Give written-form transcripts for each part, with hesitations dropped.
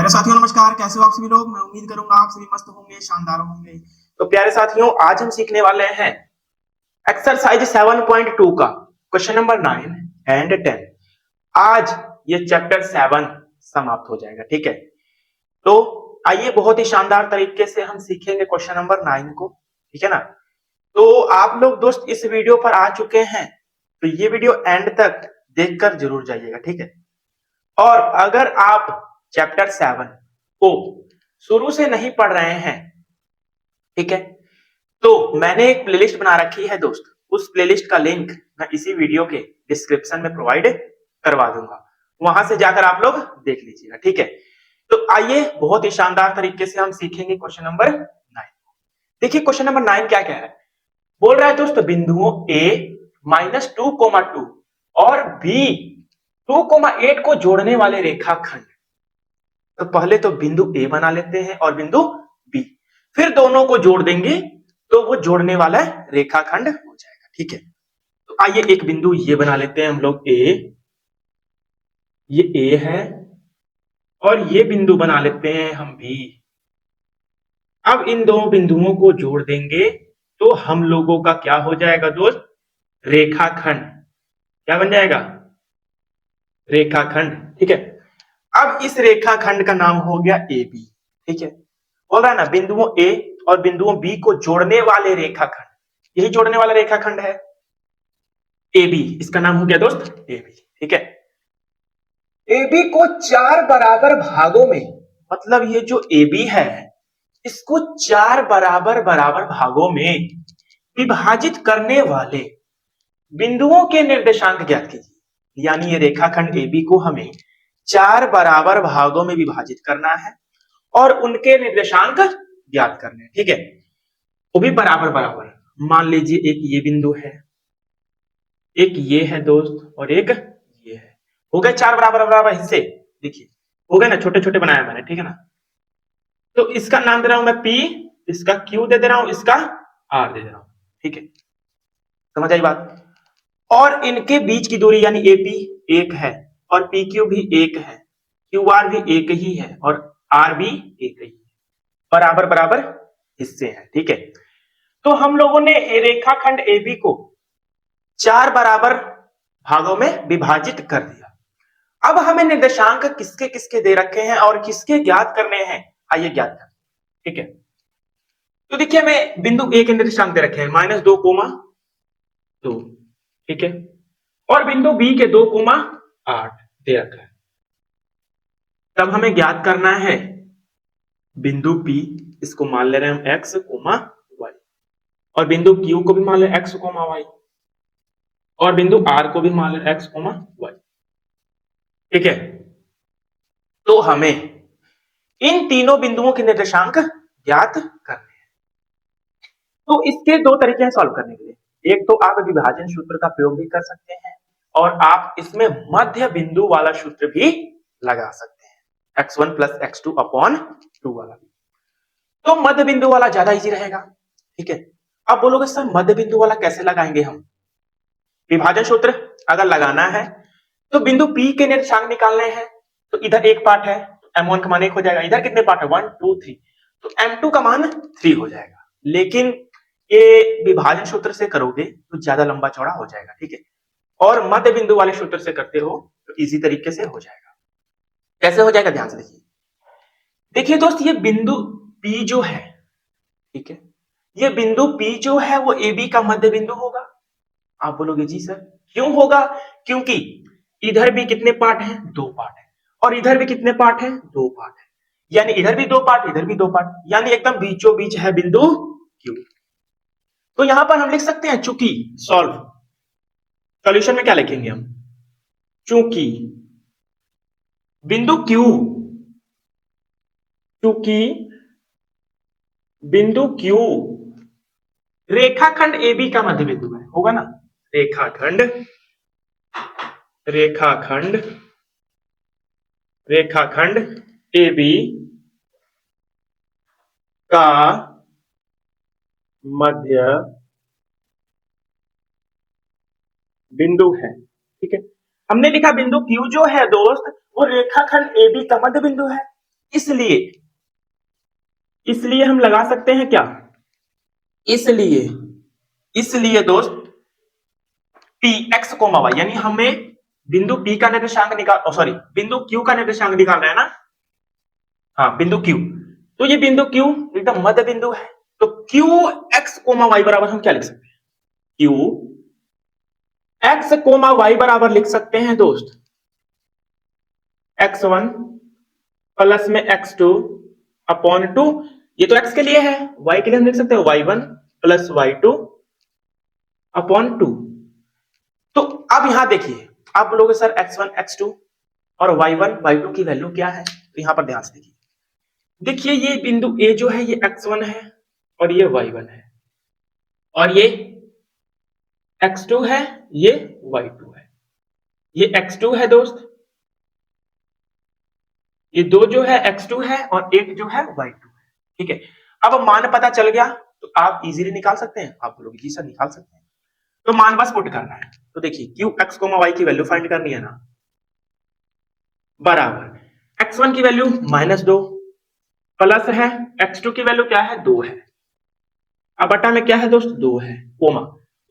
प्यारे साथियों नमस्कार, कैसे हो आप सभी लोग। मैं उम्मीद करूंगा आप सभी मस्त होंगे, शानदार होंगे। तो प्यारे साथियों, आज हम सीखने वाले हैं एक्सरसाइज 7.2 का क्वेश्चन नंबर 9 एंड 10। आज ये चैप्टर 7 समाप्त हो जाएगा, ठीक है। तो आइए बहुत ही शानदार तरीके से हम सीखेंगे क्वेश्चन नंबर 9 को, ठीक है ना। तो आप लोग दोस्त इस वीडियो पर आ चुके हैं तो ये वीडियो एंड तक देखकर जरूर जाइएगा, ठीक है। और अगर आप चैप्टर 7 को शुरू से नहीं पढ़ रहे हैं, ठीक है, तो मैंने एक प्लेलिस्ट बना रखी है दोस्त। उस प्लेलिस्ट का लिंक मैं इसी वीडियो के डिस्क्रिप्शन में प्रोवाइड करवा दूंगा, वहां से जाकर आप लोग देख लीजिएगा, ठीक है। तो आइए बहुत ही शानदार तरीके से हम सीखेंगे क्वेश्चन नंबर 9। देखिए क्वेश्चन नंबर 9 क्या कह रहा है। बोल रहा है दोस्त बिंदुओं a -2,2 और b 2,8 को जोड़ने वाले रेखाखंड। तो पहले तो बिंदु A बना लेते हैं और बिंदु B, फिर दोनों को जोड़ देंगे तो वो जोड़ने वाला रेखाखंड हो जाएगा, ठीक है। तो आइए एक बिंदु ये बना लेते हैं हम लोग A, ये A है, और ये बिंदु बना लेते हैं हम B। अब इन दो बिंदुओं को जोड़ देंगे तो हम लोगों का क्या हो जाएगा दोस्त, रेखाखंड। क्या बन जाएगा, रेखाखंड, ठीक है। अब इस रेखाखंड का नाम हो गया AB, ठीक है। बोल रहा है ना बिंदुओं A और बिंदुओं B को जोड़ने वाले रेखाखंड, यही जोड़ने वाला रेखाखंड है AB, इसका नाम हो गया दोस्त AB, ठीक है। AB को 4 बराबर भागों में, मतलब ये जो AB है इसको 4 बराबर बराबर भागों में विभाजित करने वाले बिंदुओं के निर्देशांक ज्ञात कीजिए। यानी ये रेखाखंड AB को हमें 4 बराबर भागों में विभाजित करना है और उनके निर्देशांक ज्ञात करने हैं, ठीक है। वो भी बराबर बराबर। मान लीजिए एक ये बिंदु है, एक ये है दोस्त, और एक ये है। हो गए 4 बराबर बराबर हिस्से, देखिए हो गए ना, छोटे छोटे बनाया मैंने, ठीक है ना। तो इसका नाम दे रहा हूं मैं P, इसका Q दे रहा हूं, इसका R दे रहा हूं, ठीक है। समझ आई बात। और इनके बीच की दूरी यानी AP एक है और PQ भी एक है, QR भी एक ही है और R भी एक ही है, बराबर बराबर हिस्से हैं, ठीक है। तो हम लोगों ने रेखाखंड AB को 4 बराबर भागों में विभाजित कर दिया। अब हमें निर्देशांक किसके किसके दे रखे हैं और किसके ज्ञात करने हैं, आइए ज्ञात करें, ठीक है। तो देखिए हमें बिंदु A के निर्देशांक दे रखे हैं -2,2, ठीक है, और बिंदु B के 2,8 दे रखा है। तब हमें ज्ञात करना है बिंदु P, इसको मान ले रहे हैं हम x, y, और बिंदु Q को भी मान ले x, y, और बिंदु R को भी मान ले x, y, ठीक है। तो हमें इन तीनों बिंदुओं के निर्देशांक ज्ञात करने हैं। तो इसके दो तरीके हैं सॉल्व करने के लिए। एक तो आप विभाजन सूत्र का प्रयोग भी कर सकते हैं और आप इसमें मध्य बिंदु वाला सूत्र भी लगा सकते हैं, x1 + x2/2 वाला। तो मध्य बिंदु वाला ज्यादा इजी रहेगा, ठीक है। अब बोलोगे सर मध्य बिंदु वाला कैसे लगाएंगे हम। विभाजन सूत्र अगर लगाना है तो बिंदु P के निर्देशांक निकालने हैं। तो इधर एक पार्ट है तो M1 का मान 1 हो जाएगा, इधर कितने पार्ट है 1 2 3, तो M2 का मान 3 हो जाएगा। लेकिन ये विभाजन सूत्र से करोगे तो ज्यादा लंबा चौड़ा हो जाएगा, ठीक है। और मध्य बिंदु वाले सूत्र से करते हो तो इजी तरीके से हो जाएगा। कैसे हो जाएगा ध्यान से देखिए। देखिए दोस्त ये बिंदु P जो है, ठीक है, ये बिंदु P जो है वो AB का मध्य बिंदु होगा। आप बोलोगे जी सर क्यों होगा, क्योंकि इधर भी कितने पार्ट हैं, 2 पार्ट है, और इधर भी कितने पार्ट हैं, 2 पार्ट है। यानी इधर भी 2 पार्ट, इधर भी 2 पार्ट, यानी एकदम बीचों बीच है बिंदु Q। तो यहां पर हम लिख सकते हैं चूंकि, सॉल्व, सॉल्यूशन में क्या लिखेंगे हम, चूंकि बिंदु Q, चूंकि बिंदु Q रेखाखंड AB का मध्य बिंदु है, होगा ना। रेखाखंड रेखाखंड रेखाखंड AB का मध्य बिंदु है, ठीक है। हमने लिखा बिंदु Q जो है दोस्त वो रेखाखंड AB का मध्य बिंदु है, इसलिए इसलिए हम लगा सकते हैं क्या, इसलिए इसलिए दोस्त पी एक्स कोमा वाई, यानी हमें बिंदु पी का निर्देशांक निकाल, सॉरी बिंदु क्यू का निर्देशांक निकालना है ना, हाँ बिंदु क्यू। तो ये बिंदु क्यू एकदम मध्य बिंदु है, तो क्यू एक्स कोमा वाई बराबर हम क्या लिख सकते हैं, क्यू एक्स कोमा वाई बराबर लिख सकते हैं दोस्त x1 प्लस में x2 अपॉन 2, ये तो x के लिए है, y के लिए हम लिख सकते हैं y1 प्लस y2 अपॉन 2। तो अब यहां देखिए, आप बोलोगे सर x1 x2 और y1 y2 की वैल्यू क्या है, तो यहां पर ध्यान से देखिए, देखिए ये बिंदु A जो है ये x1 है और ये y1 है, और ये x2 है, ये y2 है, ये x2 है दोस्त, ये दो जो है x2 है और एक जो है y2 है, ठीक है। अब मान पता चल गया तो आप इजीली निकाल सकते हैं, आप बोलोगे जी सर निकाल सकते हैं, तो मान बस पुट करना है। तो देखिए क्यू एक्स कोमा वाई की वैल्यू फाइंड करनी है ना, बराबर x1 की वैल्यू -2 प्लस है x2 की वैल्यू क्या है 2 है, अब बटा में क्या है दोस्त 2 है, कोमा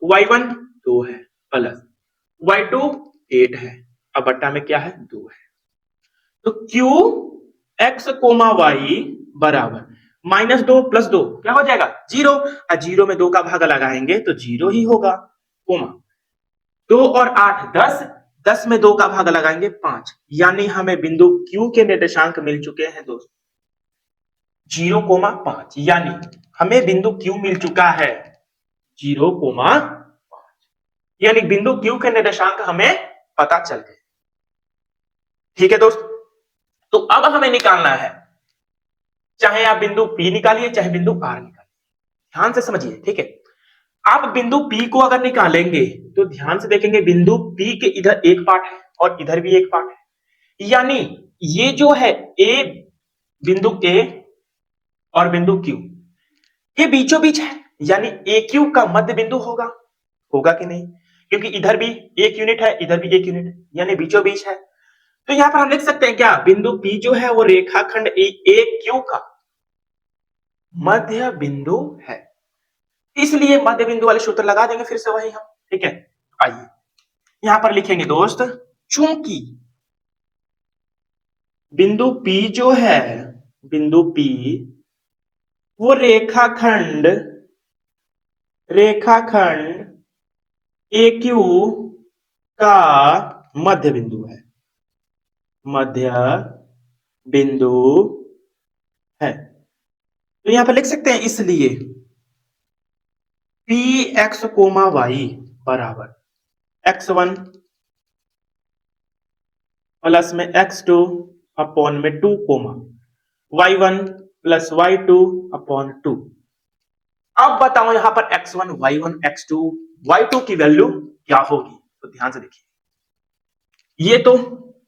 y1 2 है प्लस y2 8 है, अब बटा में क्या है 2 है, तो क्यू एक्स कोमा वाई बराबर -2 प्लस 2 क्या हो जाएगा 0, और 0 में 2 का भाग लगाएंगे तो 0 ही होगा, कोमा 2 और 8 10, 10 में 2 का भाग लगाएंगे 5, यानी हमें बिंदु Q के निर्देशांक मिल चुके हैं दोस्त 0,5, यानी हमें बिंदु Q मिल चुका है 0,5, यानी बिंदु Q के निर्देशांक हमें पता चल गए। ठीक है दोस्त, तो अब हमें निकालना है, चाहे आप बिंदु P निकालिए चाहे बिंदु R निकालिए, ध्यान से समझिए, ठीक है। आप बिंदु P को अगर निकालेंगे तो ध्यान से देखेंगे बिंदु P के इधर एक पार्ट है और इधर भी एक पार्ट है, यानी ये जो है A, बिंदु A और बिंदु Q ये बीचों बीच है, यानी AQ का मध्य बिंदु होगा, होगा कि नहीं, क्योंकि इधर भी एक यूनिट है इधर भी एक यूनिट है, यानी बीचों बीच है। तो यहां पर हम लिख सकते हैं क्या, बिंदु P जो है वो रेखाखंड AQ का मध्य बिंदु है, इसलिए मध्य बिंदु वाले सूत्र लगा देंगे फिर से वही हम, ठीक है। आइए यहां पर लिखेंगे दोस्त, चूंकि बिंदु P जो है, बिंदु P वो रेखाखंड AQ का मध्य बिंदु है, मध्य बिंदु है, तो यहां पर लिख सकते हैं इसलिए पी एक्स कोमा वाई बराबर x1 प्लस में x2 अपॉन में 2 coma y1 plus y2 upon 2। अब बताओ यहां पर x1 y1 x2 y2 की वैल्यू क्या होगी, तो ध्यान से देखिए, ये तो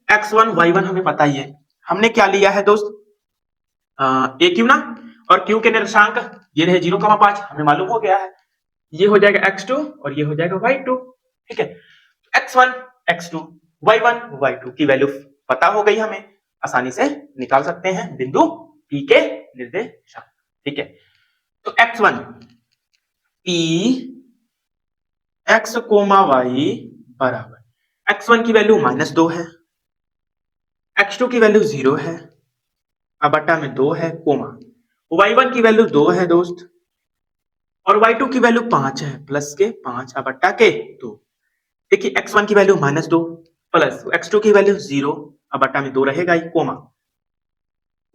x1 y1 हमें पता ही है, हमने क्या लिया है दोस्त ए क्यू ना, और क्यू के निर्देशांक ये रहे 0,5 हमें मालूम हो गया है, ये हो जाएगा x2 और ये हो जाएगा y2, ठीक है। x1 x2 y1 y2 की वैल्यू पता हो गई, हमें आसानी से निकाल सकते हैं बिंदु P के निर्देशांक, ठीक है। तो x1 P x coma y बराबर x1 की वैल्यू -2 है, x2 की वैल्यू 0 है, अब बटा में 2 है, कोमा y1 की वैल्यू 2 है दोस्त, और y2 की वैल्यू 5 है, प्लस के 5 अब बटा के 2। देखिए x1 की वैल्यू -2 प्लस x2 की वैल्यू 0, अब बटा में 2 रहेगा ही, कोमा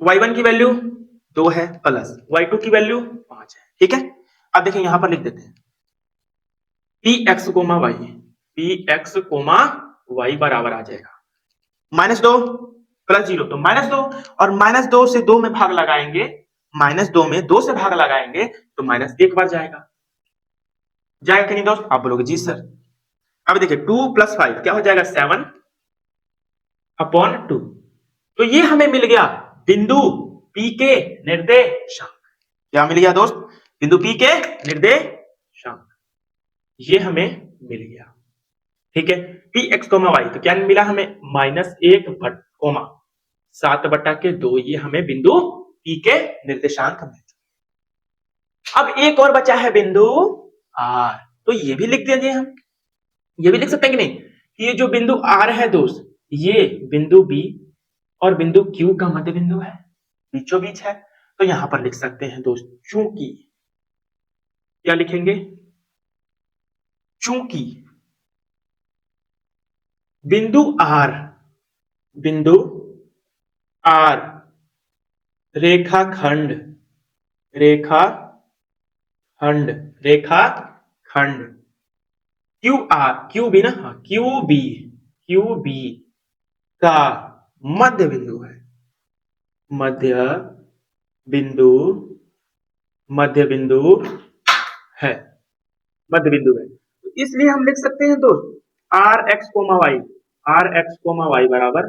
y1 की वैल्यू 2 है प्लस y2 की वैल्यू 5 है, ठीक है। अब देखिए यहां पर लिख देते हैं px comma y, px comma y बराबर आ जाएगा -2 प्लस 0, तो -2 और -2 से 2 में भाग लगाएंगे, -2 में 2 से भाग लगाएंगे तो -1 बार जाएगा, जाएगा कि नहीं दोस्त, आप बोलोगे जी सर। अब देखिए 2 + 5 क्या हो जाएगा 7 अपॉन 2, तो ये हमें मिल गया बिंदु P के निर्देशांक, क्या मिल गया दोस्त, बिंदु P के निर्देशांक, ये हमें मिल गया, ठीक है। px, y तो क्या मिला हमें -1 कोमा 7/2 ये हमें बिंदु P के निर्देशांक मिल चुके। अब एक और बचा है बिंदु R, तो ये भी लिख दीजिए हम। ये भी लिख सकते हैं कि नहीं, ये जो बिंदु R है दोस्त, ये बिंदु B और बिंदु Q का मध्य बिंदु है, बीचों बीच है। तो यहां पर लिख सकते हैं दोस्त, चूंकि, क्या लिखेंगे, चूंकि बिंदु R रेखाखंड रेखाखंड रेखाखंड QB ना, हाँ, QB का मध्य बिंदु है, मध्य बिंदु है, मध्य बिंदु है। तो इसलिए हम लिख सकते हैं दोस्त RX, Y बराबर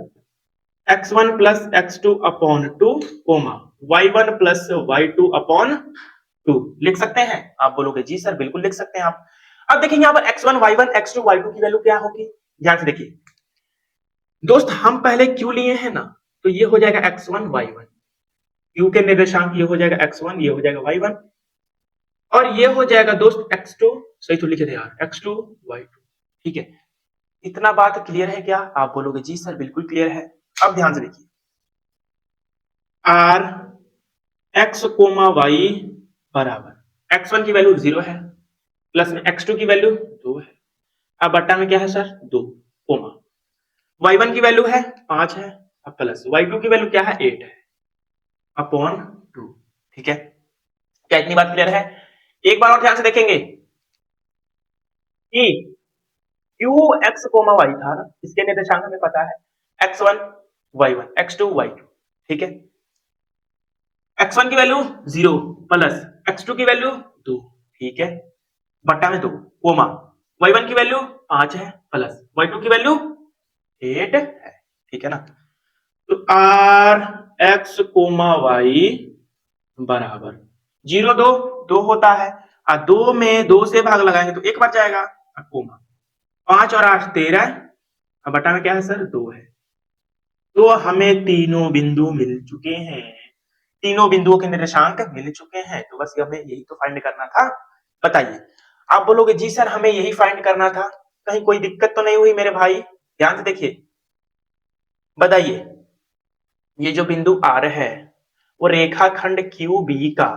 x1 plus x2 upon 2, y1 plus y2 upon 2 लिख सकते हैं। आप बोलोगे जी सर बिल्कुल लिख सकते हैं आप। अब देखिए यहाँ पर x1, y1, x2, y2 की वैल्यू क्या होगी, ध्यान से देखिए दोस्त, हम पहले q लिए हैं ना, तो ये हो जाएगा x1, y1, q के निर्देशांक ये हो जाएगा x1, ये हो जाएगा y1, और ये हो जाएगा दोस्त x2, सही तो लिखे थे यार, x2, y2, ठीक है। इतना बात क्लियर है क्या? आप बोलोगे जी सर बिल्कुल क्लियर है। अब ध्यान से देखिए, r x, y बराबर x1 की वैल्यू 0 है, प्लस में x2 की वैल्यू 2 है, अब बट्टा में क्या है सर 2, y1 की वैल्यू है 5 है, अब प्लस y2 की वैल्यू क्या है 8 है, अपॉन 2, ठीक है। क्या इतनी बात क्लियर है? एक बार और ध्यान से देखेंगे कि qx, y था ना, इसके निर्देशांक हमें पता है x1, y1, x2, y2, ठीक है। x1 की वैल्यू 0 प्लस x2 की वैल्यू 2, ठीक है, बट्टा में 2, y1 की वैल्यू 5 है, प्लस y2 की वैल्यू 8 है, ठीक है ना। तो RX, Y बराबर 0, 2, 2 होता है, 2 में 2 से भाग लगाएंगे तो 1 बच जाएगा, 5 और 8 13, अब बटा में क्या है सर 2 है। तो हमें तीनों बिंदु मिल चुके हैं, तीनों बिंदुओं के निर्देशांक मिल चुके हैं। तो बस हमें यही तो फाइंड करना था। बताइए, आप बोलोगे जी सर हमें यही फाइंड करना था, कहीं कोई दिक्कत तो नहीं हुई मेरे भाई? ध्यान से देखिए, बताइए, ये जो बिंदु R है वो रेखाखंड QB का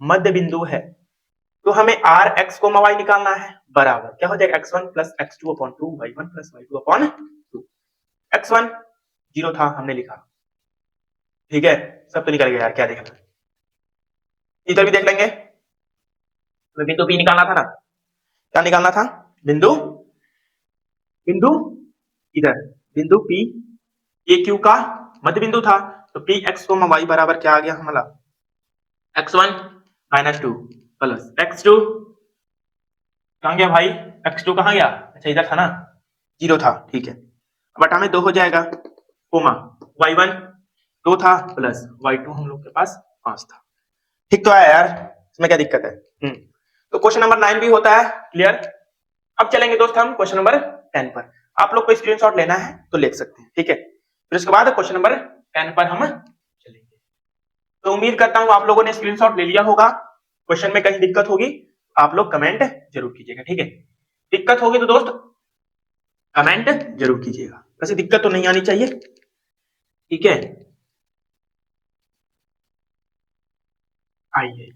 मध्य बिंदु है, तो हमें RX, Y निकालना है, बराबर क्या हो जाएगा x1 plus x2 upon 2, y1 plus y2 upon 2। x1 0 था हमने लिखा, ठीक है, सब तो निकल गया यार, क्या देखना, इधर भी देख लेंगे। तो बिंदु P निकालना था ना, क्या निकालना था, बिंदु बिंदु इधर बिंदु P, ये Q का मध्य बिंदु था, तो Px, y बराबर क्या आ गया हमारा x1 माइनस 2 प्लस x2, कहां गया भाई, x2 कहां गया, अच्छा इधर था ना, 0 था, ठीक है, बटा में 2 हो जाएगा, y1 2 था प्लस y2 हम लोग के पास 5 था, ठीक तो है यार, इसमें क्या दिक्कत है। तो क्वेश्चन नंबर 9 भी होता है क्लियर। अब चलेंगे दोस्त हम क्वेश्चन नंबर 10 पर, आप लोग को स्क्रीनशॉट लेना है तो ले सकते हैं, ठीक है। फिर उसके बाद क्वेश्चन नंबर 10 पर हम चलेंगे। तो उम्मीद करता हूं आप लोगों ने स्क्रीनशॉट ले लिया होगा। क्वेश्चन में कहीं दिक्कत होगी आप लोग कमेंट जरूर कीजिएगा, ठीक है। दिक्कत होगी तो दोस्त कमेंट जरूर कीजिएगा, वैसे दिक्कत तो नहीं आनी चाहिए, ठीक है। आइए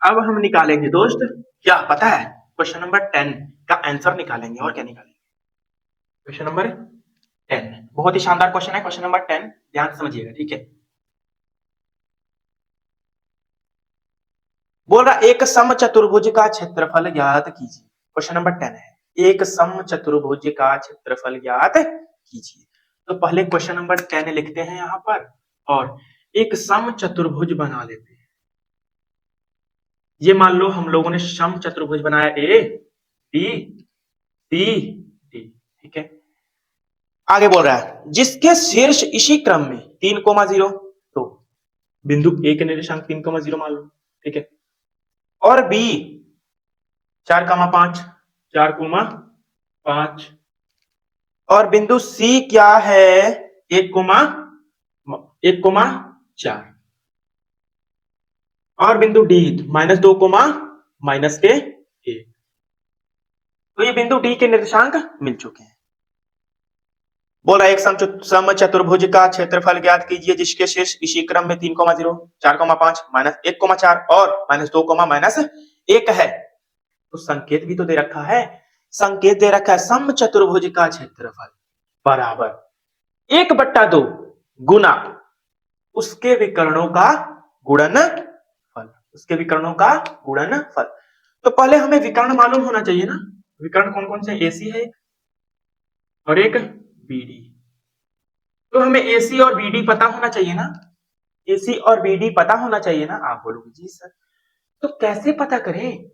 अब हम निकालेंगे दोस्त, क्या पता है, क्वेश्चन नंबर 10 का आंसर निकालेंगे, और क्या निकालेंगे, क्वेश्चन नंबर 10 बहुत ही शानदार क्वेश्चन है, क्वेश्चन नंबर 10 ध्यान से समझिएगा, ठीक है। बोल रहा एक समचतुर्भुज का क्षेत्रफल ज्ञात कीजिए, क्वेश्चन नंबर 10 है, एक समचतुर्भुज का क्षेत्रफल ज्ञात कीजिए। तो पहले क्वेश्चन नंबर 10 लिखते हैं यहां पर, और एक समचतुर्भुज बना लेते हैं। ये मान लो हम लोगों ने समचतुर्भुज बनाया ए बी सी डी, ठीक है। आगे बोल रहा है जिसके शीर्ष इसी क्रम में 3,0, तो बिंदु ए के निर्देशांक 3,0 मान लो, ठीक है, और बी 4,5, 4,5, और बिंदु सी क्या है, 1,4, और बिंदु डी -2, -के 1। तो ये बिंदु डी के निर्देशांक मिल चुके हैं। बोल रहा है एक समचतुर्भुज का क्षेत्रफल ज्ञात कीजिए जिसके शीर्ष इसी क्रम में 3,0, 4,5, -1,4 और -2, -1 है। तो संकेत भी तो दे रखा है, संकेत दे रखा है समचतुर्भुज का क्षेत्रफल बराबर 1/2 गुना उसके विकर्णों का गुणनफल, उसके विकर्णों का गुणनफल। तो पहले हमें विकर्ण मालूम होना चाहिए ना, विकर्ण कौन कौन से, एसी है और एक बीडी। तो हमें एसी और बीडी पता होना चाहिए ना, एसी और बीडी पता होना चाहिए ना। आप बोलोगे जी सर तो कैसे पता करें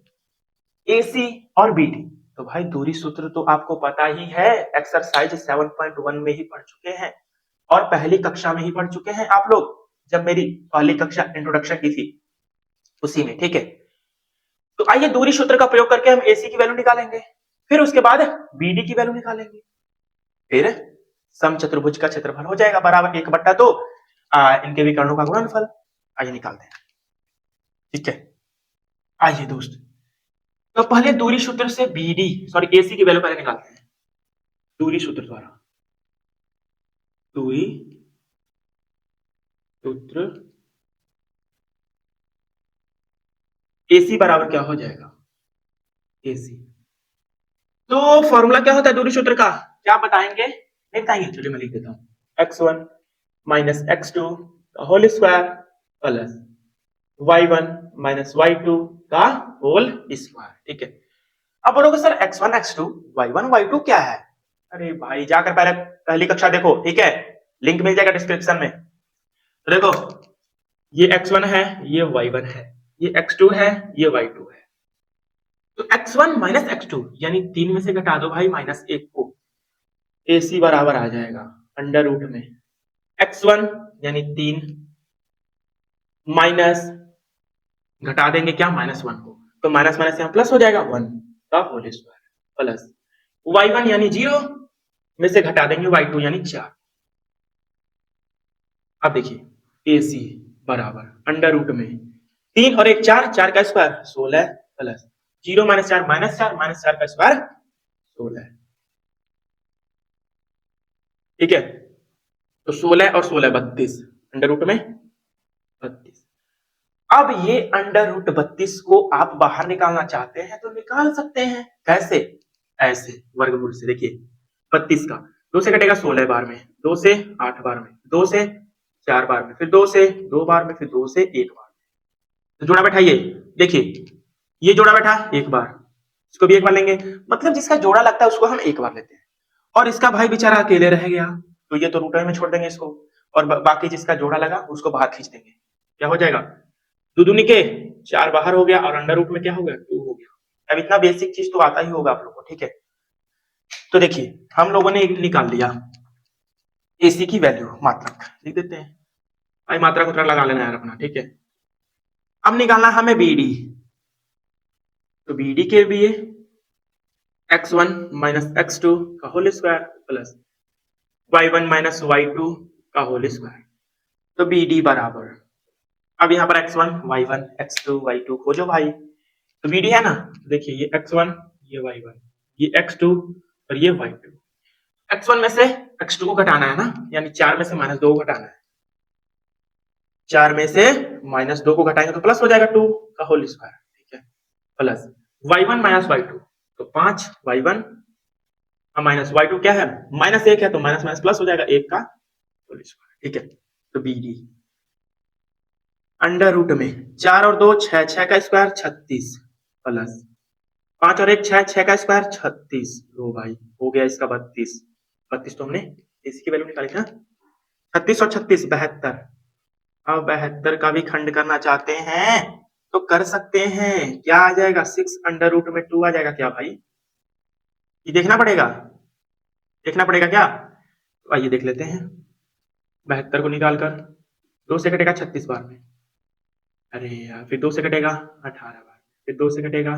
एसी और बीडी? तो भाई दूरी सूत्र तो आपको पता ही है, एक्सरसाइज 7.1 में ही पढ़ चुके हैं और पहली कक्षा में ही पढ़ चुके हैं आप लोग, जब मेरी पहली कक्षा इंट्रोडक्शन की थी उसी में, ठीक है। तो आइए दूरी सूत्र का प्रयोग करके हम एसी की वैल्यू निकालेंगे, फिर उसके बाद बीडी की वैल्यू निकालेंगे, फिर समचतुर्भुज का क्षेत्रफल हो जाएगा बराबर 1/2 इनके विकर्णों का गुणनफल। आइए निकालते हैं, ठीक है। आइए दोस्त, तो पहले दूरी सूत्र से बीडी सॉरी एसी की वैल्यू पहले निकालते हैं, दूरी सूत्र द्वारा, दूरी सूत्र एसी बराबर क्या हो जाएगा, एसी। तो फॉर्मूला क्या होता है दूरी सूत्र का, क्या बताएंगे, नहीं बताएंगे, चलिए मैं लिख देता हूं, x1 -x2 का whole square plus y1 -y2 का होल स्क्वायर, ठीक है। अब बोलोगे sir x1 x2 y1 y2 क्या है? अरे भाई जाकर पहले पहली कक्षा देखो, ठीक है, लिंक मिल जाएगा डिस्क्रिप्शन में। तो देखो ये x1 है, ये y1 है, ये x2 है, ये y2 है। तो x1 माइनस x2 यानी 3 में से घटा दो भाई -1 को, AC बराबर आ जाएगा अंडर रूट में x1 यानी 3 माइनस घटा देंगे क्या -1 को, तो माइनस माइनस यहां प्लस हो जाएगा 1 का होल स्क्वायर प्लस y1 यानी 0 में से घटा देंगे y2 यानी 4। अब देखिए AC बराबर अंडर रूट में 3 और 1 4, 4 का स्क्वायर 16 प्लस 0 -4 -4 का स्क्वायर 16, ठीक है। तो 16 और 16 32 अंडर रूट में 32। अब ये अंडर रूट 32 को आप बाहर निकालना चाहते हैं तो निकाल सकते हैं, कैसे, ऐसे वर्गमूल से। देखिए 32 का 2 से कटेगा 16 बार में, 2 से 8 बार में, 2 से 4 बार में, फिर 2 से 2 बार में, फिर 2 से 1 बार में। तो जोड़ा बैठाइए, देखिए ये जोड़ा बैठा एक बार, इसको भी एक बार लेंगे, मतलब जिसका जोड़ा लगता है उसको हम एक बार लेते हैं, और इसका भाई बेचारा अकेले रह गया तो ये तो रूट में छोड़ देंगे इसको, और बाकी जिसका जोड़ा लगा उसको बाहर खींच देंगे, क्या हो जाएगा, दो दूनी के 4 बाहर हो गया और अंडर रूट में क्या हो गया 2 हो गया। अब इतना बेसिक चीज तो आता ही होगा आप लोगों को, ठीक है। तो देखिए हम लोगों ने निकाल लिया एसी की वैल्यू, मात्रक लिख देते हैं भाई, मात्रक उतरा लगा लेना यार अपना, ठीक है। अब निकालना हमें बीडी, तो बीडी के लिए x1 -x2 का whole square plus y1 -y2 का होल स्क्वायर, तो BD बराबर, अब यहाँ पर x1 y1 x2 y2 खोजो भाई, तो BD है ना, देखिए ये x1 ये y1 ये x2 और ये y2, x1 में से x2 को घटाना है ना, यानी 4 में से -2 को घटाना है, 4 में से -2 को घटाएंगे तो प्लस हो जाएगा 2 का होल स्क्वायर, ठीक है, प्लस y1 -y2 तो 5 y1 -y2 क्या है -1 है, तो माइनस माइनस प्लस हो जाएगा 1 का होल स्क्वायर, ठीक है। तो BD अंडर रूट में 4 और 2 6, 6 का स्क्वायर 36 प्लस 5 और 1 6, 6 का स्क्वायर 36, लो भाई हो गया इसका 32, 32 तो हमने इसी की वैल्यू निकाली ना, 36 और 36 72। अब 72 का भी खंड करना चाहते हैं तो कर सकते हैं, क्या आ जाएगा 6 अंडर रूट में 2 आ जाएगा क्या भाई, ये देखना पड़ेगा, देखना पड़ेगा क्या, तो आइए देख लेते हैं। 72 को निकालकर 2 से कटेगा 36 बार में, अरे यार फिर 2 से कटेगा 18 बार, फिर 2 से कटेगा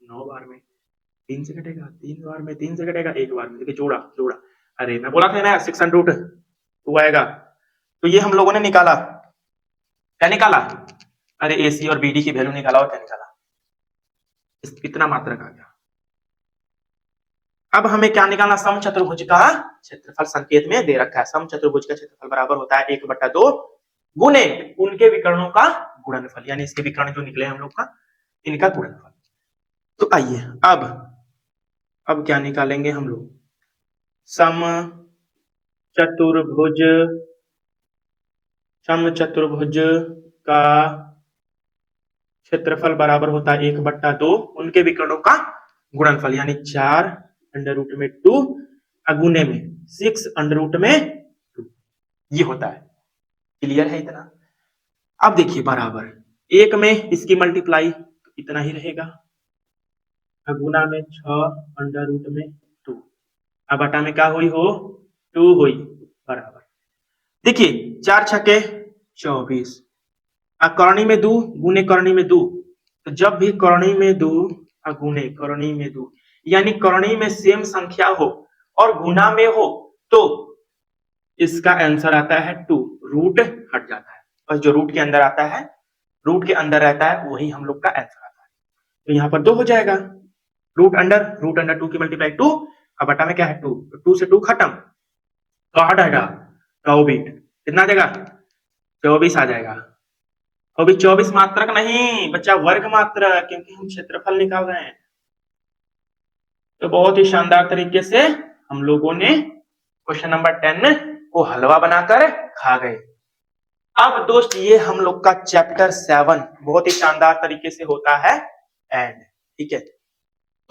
9 बार में, 3 से कटेगा 3 बार में, 3 से कटेगा 1 बार में, देखिए जोड़ा जोड़ा अरे मैं बोला था ना 6√2 आएगा। तो ये हम लोगों ने निकाला, क्या निकाला? अरे ए सी और बी डी की वैल्यू निकाला और क्या निकाला? इतना मात्रक आ गया। अब हमें क्या निकालना? समचतुर्भुज का क्षेत्रफल संकेत में दे रखा है। समचतुर्भुज का क्षेत्रफल बराबर होता है 1/2 गुने उनके विकर्णों का गुणनफल, यानी इसके विकर्ण जो निकले हम लोग का, इनका गुणनफल। तो आइए अब क्या निकालेंगे हम लोग? समचतुर्भुज का क्षेत्रफल बराबर होता है 1/2 उनके विकर्णों का गुणनफल, यानी 4√2 अगुने में 6√2 ये होता है। क्लियर है इतना? अब देखिए बराबर एक में इसकी मल्टीप्लाई तो इतना ही रहेगा, अगुना में 6√2, अब बटा में क्या हुई हो? 2 हुई, बराबर। देखिए 4 छके 24, करणी में 2 गुने करणी में 2, तो जब भी करणी में 2 अगुने करणी में 2, यानी करणी में सेम संख्या हो और गुना में हो तो इसका आंसर आता है 2, रूट हट जाता है, बस जो रूट के अंदर आता है, रूट के अंदर रहता है वही हम लोग का आंसर आता है। तो यहाँ पर 2 हो जाएगा, रूट अंडर 2 की मल्टीप्लाई 2, अब बटा में क्या है 2, तो 2 से 2 खत्म, तो हट हटा 24, कितना देगा? 24 आ जाएगा। अभी 24 मात्रक नहीं बच्चा, वर्ग मात्रक, क्योंकि हम क्षेत्रफल निकाल रहे हैं। तो बहुत ही शानदार तरीके से हम लोगों ने क्वेश्चन नंबर 10 को हलवा बनाकर खा गए। अब दोस्त ये हम लोग का चैप्टर 7 बहुत ही शानदार तरीके से होता है एंड, ठीक है।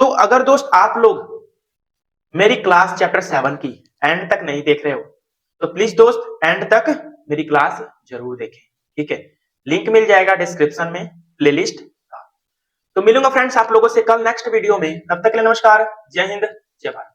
तो अगर दोस्त आप लोग मेरी क्लास चैप्टर 7 की एंड तक नहीं देख रहे हो तो प्लीज दोस्त एंड तक मेरी क्लास जरूर देखें, ठीक है। लिंक मिल जाएगा डिस्क्रिप्शन में प्लेलिस्ट का। तो मिलूंगा फ्रेंड्स आप लोगों से कल नेक्स्ट वीडियो में, तब तक के लिए नमस्कार, जय हिंद, जय भारत।